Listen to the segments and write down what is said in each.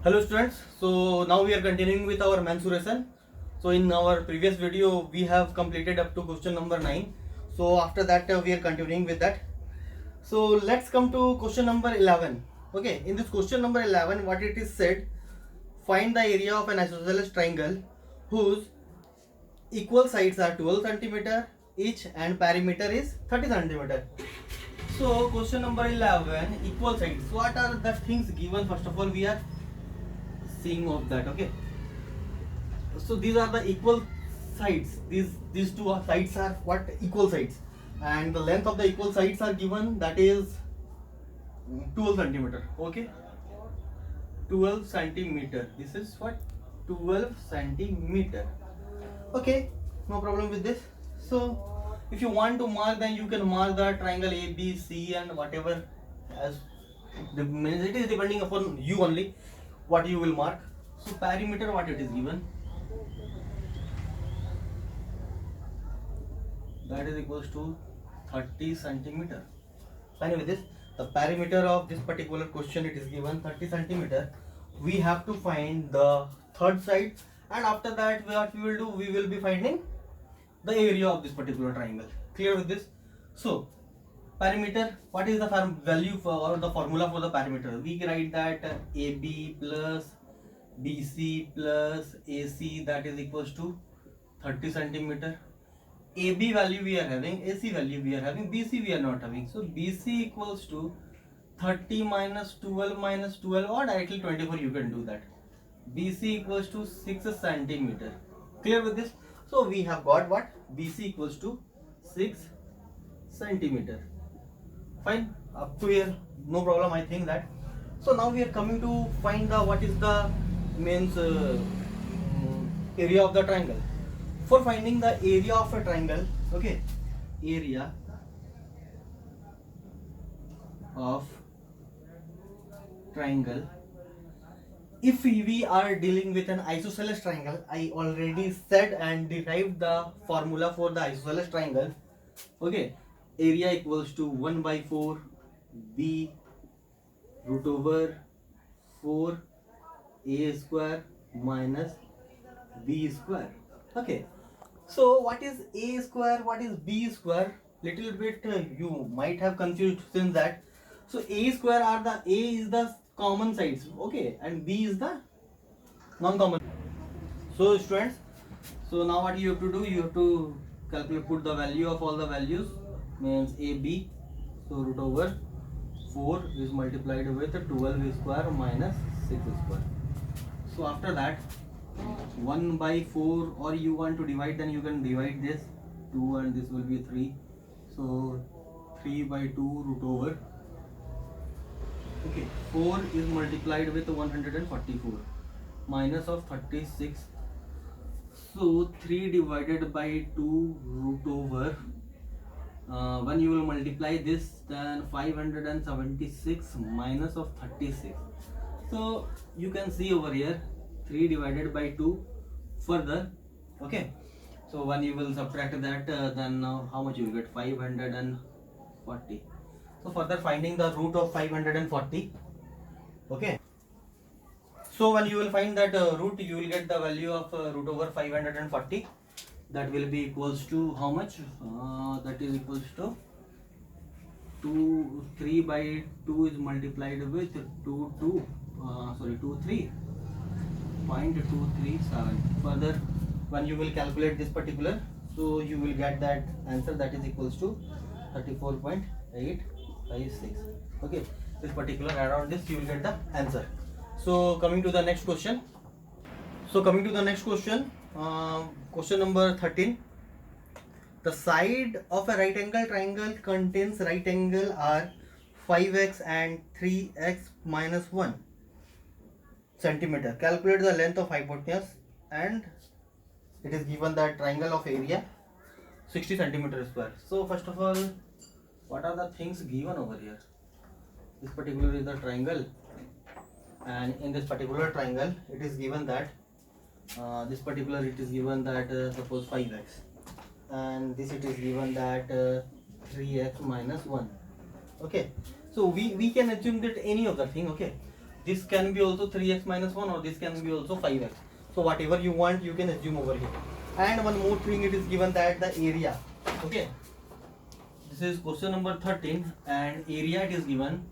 Hello students, so now we are continuing with our mensuration. So in our previous video we have completed up to question number 9. So after that we are continuing with that. So let's come to question number 11. Okay, in this question number 11 what it is said, find the area of an isosceles triangle whose equal sides are 12 centimeter each and perimeter is 30 centimeter. So question number 11, equal sides. What are the things given? First of all we are seeing of that. Okay, so these are the equal sides. These two sides are what? Equal sides, and the length of the equal sides are given, that is 12 centimeter. Okay, 12 centimeter. This is what? 12 centimeter. Okay, no problem with this. So if you want to mark, then you can mark the triangle A B C and whatever, as the it is depending upon you only what you will mark. So perimeter, what it is given, that is equals to 30 centimeter. Fine with this, the perimeter of this particular question, it is given 30 centimeter. We have to find the third side, and after that what we will do, we will be finding the area of this particular triangle. Clear with this? So perimeter, what is the value for, or the formula for the perimeter? We write that AB plus BC plus AC, that is equals to 30 centimeter. AB value we are having, AC value we are having, BC we are not having. So BC equals to 30 minus 12 or directly 24, you can do that. BC equals to 6 centimeter. Clear with this? So we have got what? BC equals to 6 centimeter. Fine, up to here no problem, I think that. So now we are coming to find the what is the means area of the triangle. For finding the area of a triangle, okay, area of triangle, if we are dealing with an isosceles triangle, I already said and derived the formula for the isosceles triangle. Okay, area equals to 1 by 4 b root over 4 a square minus b square. Okay, so what is a square, what is b square? Little bit you might have confused since that. So a square are the, a is the common sides, okay, and b is the non-common. So students, so now what you have to do, you have to calculate, put the value of all the values, means ab. So root over 4 is multiplied with 12 square minus 6 square. So after that 1 by 4, or you want to divide, then you can divide this 2 and this will be 3. So 3 by 2 root over, okay, 4 is multiplied with 144 minus of 36. So 3 divided by 2 root over, when you will multiply this, then 576 minus of 36. So you can see over here 3 divided by 2 further. Okay, so when you will subtract that, then how much you will get? 540. So further finding the root of 540. Okay, so when you will find that root, you will get the value of root over 540. That will be equals to how much? That is equals to 3 by 2 is multiplied with 23.237. Further, when you will calculate this particular, so you will get that answer, that is equals to 34.856. Okay, this particular, around this you will get the answer. So coming to the next question. Question number 13. The side of a right angle triangle contains right angle are 5x and 3x minus 1 centimeter. Calculate the length of hypotenuse, and it is given that triangle of area 60 centimeter square. So first of all, what are the things given over here? This particular is the triangle, and in this particular triangle it is given that suppose 5x, and this it is given that 3x minus 1. Okay, so we can assume that any of the thing. Okay, this can be also 3x minus 1 or this can be also 5x. So whatever you want you can assume over here. And one more thing, it is given that the area, okay, this is question number 13 and area it is given,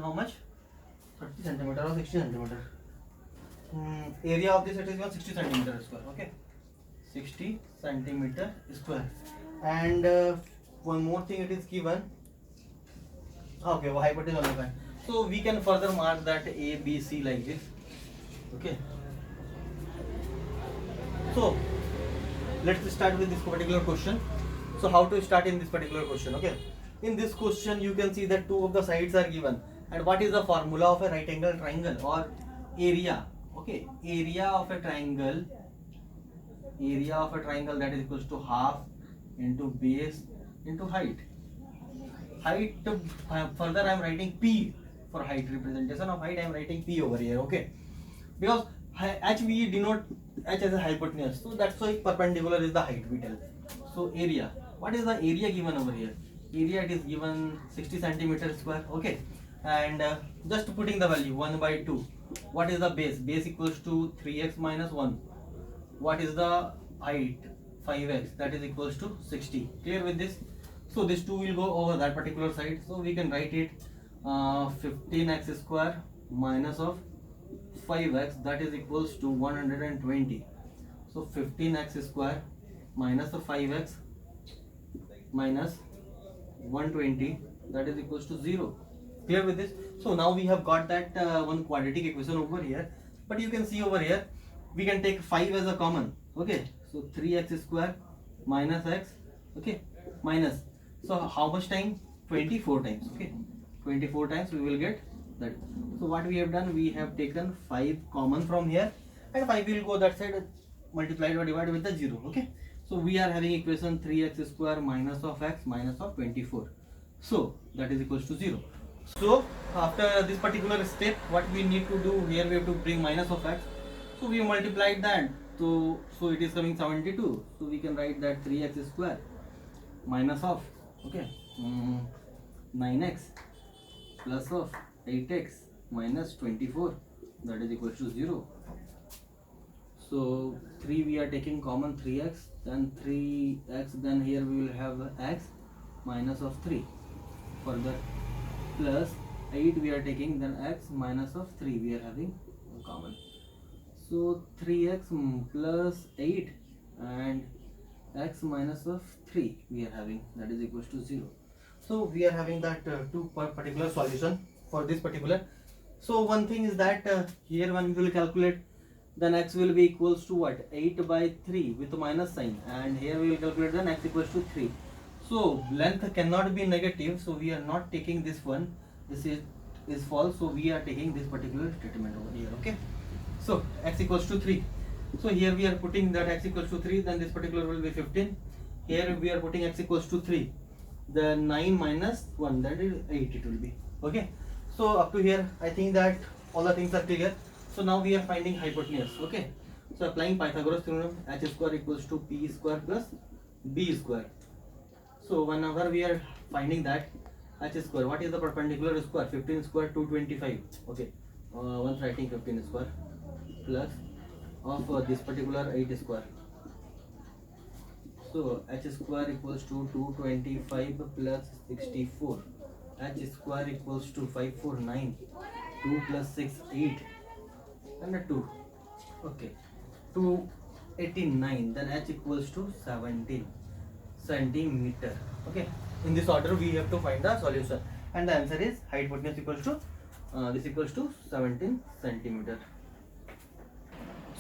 how much, 30 centimeter or 60 centimeter. Area of this it is given 60 centimeter square, okay, 60 centimeter square. And one more thing it is given, okay, hypotenuse on the line. So we can further mark that A, B, C like this, okay. So let's start with this particular question. So how to start in this particular question, okay. In this question you can see that two of the sides are given, and what is the formula of a right angle triangle or area, okay. Area of a triangle that is equals to half into base into height. Further I am writing P for height, representation of height I am writing P over here, okay, because H we denote H as a hypotenuse, so that's why perpendicular is the height we tell. So area, what is the area given over here? Area it is given 60 centimeter square, okay, and just putting the value 1 by 2. What is the base? Base equals to 3x minus 1. What is the height? 5x, that is equals to 60. Clear with this? So this 2 will go over that particular side, so we can write it 15x square minus of 5x, that is equals to 120. So 15x square minus the 5x minus 120, that is equals to 0. Clear with this? So now we have got that one quadratic equation over here, but you can see over here we can take 5 as a common, okay. So 3x square minus x, okay, minus, so how much time? 24 times, okay, 24 times we will get that. So what we have done, we have taken 5 common from here and 5 will go that side, multiplied or divided with the 0, okay. So we are having equation 3x square minus of x minus of 24, so that is equals to 0. So after this particular step, what we need to do here, we have to bring minus of x, so we multiplied that, so it is coming 72, so we can write that 3x square minus of, okay, 9x plus of 8x minus 24, that is equals to 0. So 3 we are taking common, 3x, then 3x, then here we will have x minus of 3, further plus 8 we are taking, then x minus of 3 we are having common. So 3x plus 8 and x minus of 3 we are having, that is equals to 0. So we are having that two particular solution for this particular. So one thing is that here when we will calculate, then x will be equals to what, 8 by 3 with minus sign, and here we will calculate then x equals to 3. So length cannot be negative, so we are not taking this one, this is false, so we are taking this particular statement over here, okay. So x equals to 3, so here we are putting that x equals to 3, then this particular will be 15. Here we are putting x equals to 3, the 9 minus 1, that is 8 it will be, okay. So up to here I think that all the things are clear. So now we are finding hypotenuse, okay. So applying Pythagoras theorem, h square equals to p square plus b square. So whenever we are finding that h square, what is the perpendicular square? 15 square 225, okay. Once writing 15 square plus of this particular 8 square. So h square equals to 225 plus 64. H square equals to 549. 2 plus 6, 8. And a 2. Okay. 289. Then h equals to 17 centimeter. Okay. In this order we have to find the solution. And the answer is hypotenuse equals to this equals to 17 centimeter.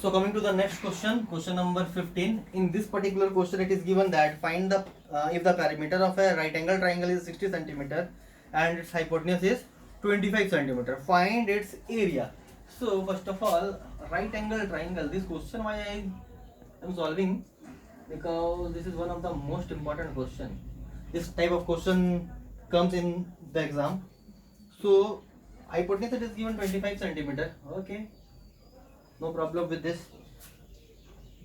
So coming to the next question, question number 15. In this particular question, it is given that find the if the perimeter of a right angle triangle is 60 centimeter and its hypotenuse is 25 centimeter. Find its area. So first of all, right angle triangle. This question why I am solving, because this is one of the most important question. This type of question comes in the exam. So hypotenuse it is given 25 centimeter. Okay. No problem with this.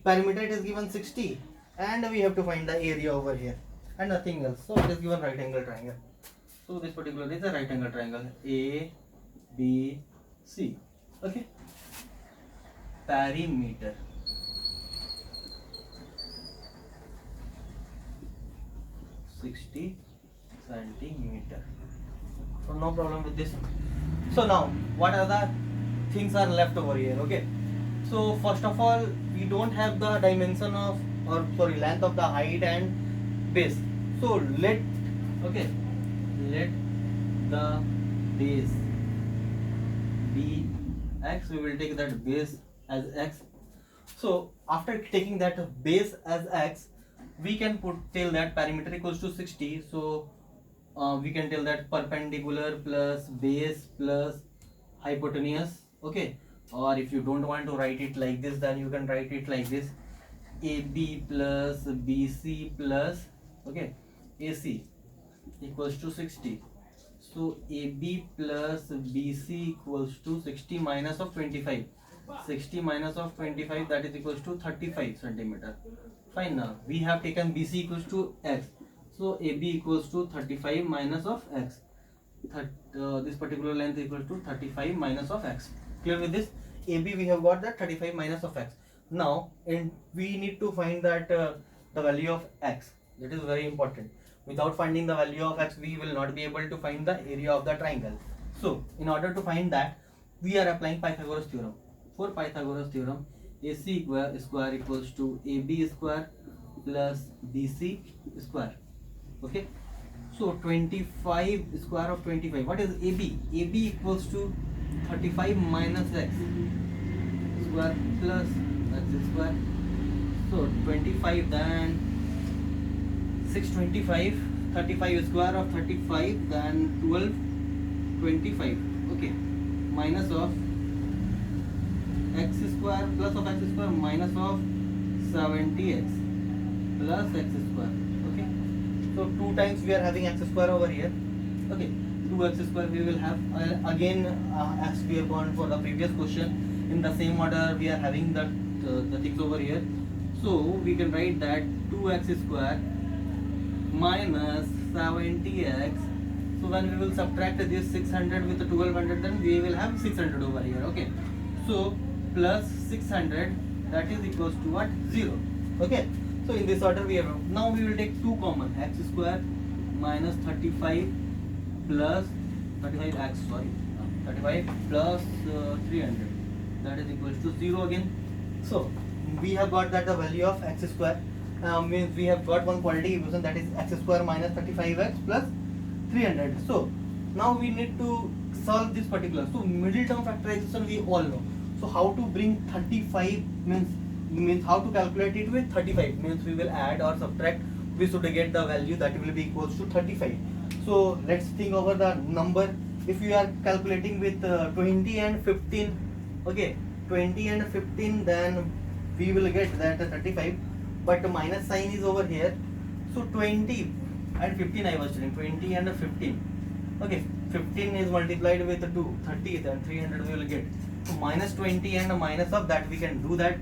Perimeter it is given 60 and we have to find the area over here and nothing else. So it is given right angle triangle. So this particular is a right angle triangle. A, BC. Okay, perimeter. (60 centimeter). So no problem with this. So now what are the things are left over here? Okay, so first of all, we don't have the dimension of, or sorry, length of the height and base. So let the base be x. We will take that base as x. So after taking that base as x, we can tell that perimeter equals to 60. So we can tell that perpendicular plus base plus hypotenuse. Okay, or if you don't want to write it like this, then you can write it like this: AB plus BC plus AC equals to 60. So AB plus BC equals to 60 minus of 25. 60 minus of 25, that is equals to 35 centimeter. Fine. Now we have taken BC equals to x. So AB equals to 35 minus of x. This particular length equals to 35 minus of x. Clear with this? AB we have got that 35 minus of x. Now we need to find that the value of x. That is very important. Without finding the value of x, we will not be able to find the area of the triangle. So in order to find that, we are applying Pythagoras theorem. For Pythagoras theorem, AC square equals to AB square plus BC square. Okay, so 25 square of 25, what is AB? AB equals to 35 minus x square plus x square. So 25, then 625, 35 square of 35, then 1225. Okay, minus of x square plus of x square minus of 70x plus x square. Okay, so 2 times we are having x square over here. Okay, 2x square we will have again as we have gone for the previous question, in the same order we are having the things over here. So we can write that 2x square minus 70x. So when we will subtract this 600 with the 1200, then we will have 600 over here. Okay, so plus 600, that is equals to what? 0. Okay, so in this order we have. Now we will take 2 common. X square minus 35 plus 35x, sorry, 35 plus 300, that is equals to 0 again. So we have got that the value of x square means we have got one quadratic equation, that is x square minus 35x plus 300. So now we need to solve this particular. So middle term factorization we all know. So how to bring 35 means how to calculate it with 35 means we will add or subtract. We should get the value that will be equals to 35. So let's think over the number. If you are calculating with 20 and 15, okay, 20 and 15, then we will get that 35, but the minus sign is over here. So 20 and 15 I was telling, 20 and 15. Okay, 15 is multiplied with 2, 30, then 300 we will get. So minus 20 and minus of that we can do that,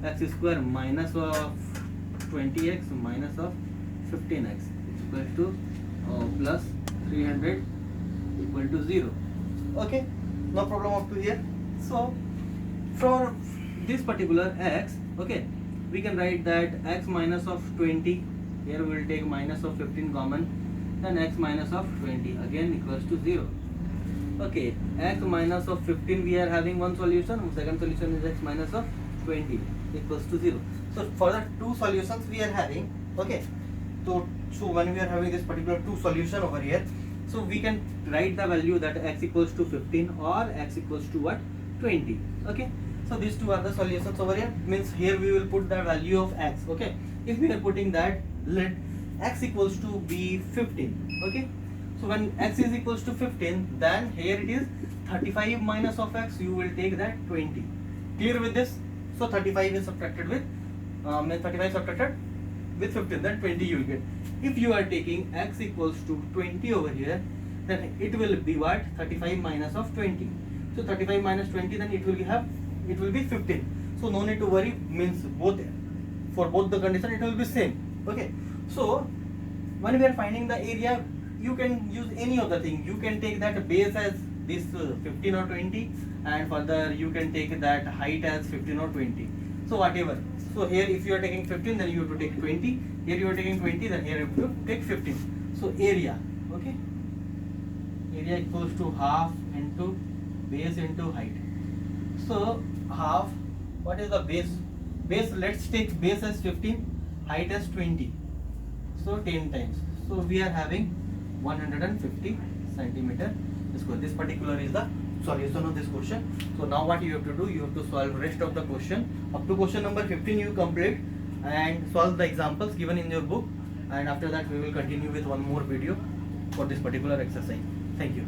x square minus of 20x minus of 15x is equal to plus 300 equal to 0. Okay, no problem up to here. So for this particular x, okay, we can write that x minus of 20, here we will take minus of 15 common, then x minus of 20 again equals to 0. Okay, x minus of 15 we are having one solution, second solution is x minus of 20 equals to 0. So for the 2 solutions we are having, okay, so when we are having this particular 2 solution over here, so we can write the value that x equals to 15 or x equals to what? 20. Okay, so these 2 are the solutions over here, means here we will put the value of x. Okay, if we are putting that, let x equals to be 15. Okay, so when x is equals to 15, then here it is 35 minus of x, you will take that 20. Clear with this? So 35 is subtracted with 35 subtracted with 15, then 20 you will get. If you are taking x equals to 20 over here, then it will be what? 35 minus of 20. So 35 minus 20, then it will be 15. So no need to worry, means both, for both the condition it will be same. Okay, so when we are finding the area, you can use any of the thing. You can take that base as this 15 or 20, and further you can take that height as 15 or 20. So whatever. So here if you are taking 15, then you have to take 20. Here you are taking 20, then here you have to take 15. So area, okay, area equals to half into base into height. So half, what is the base? Base, let's take base as 15, height as 20. So 10 times. So we are having 150 centimeter square. This particular is the solution of this question. So now what you have to do, you have to solve rest of the question. Up to question number 15 you complete and solve the examples given in your book, and after that we will continue with one more video for this particular exercise. Thank you.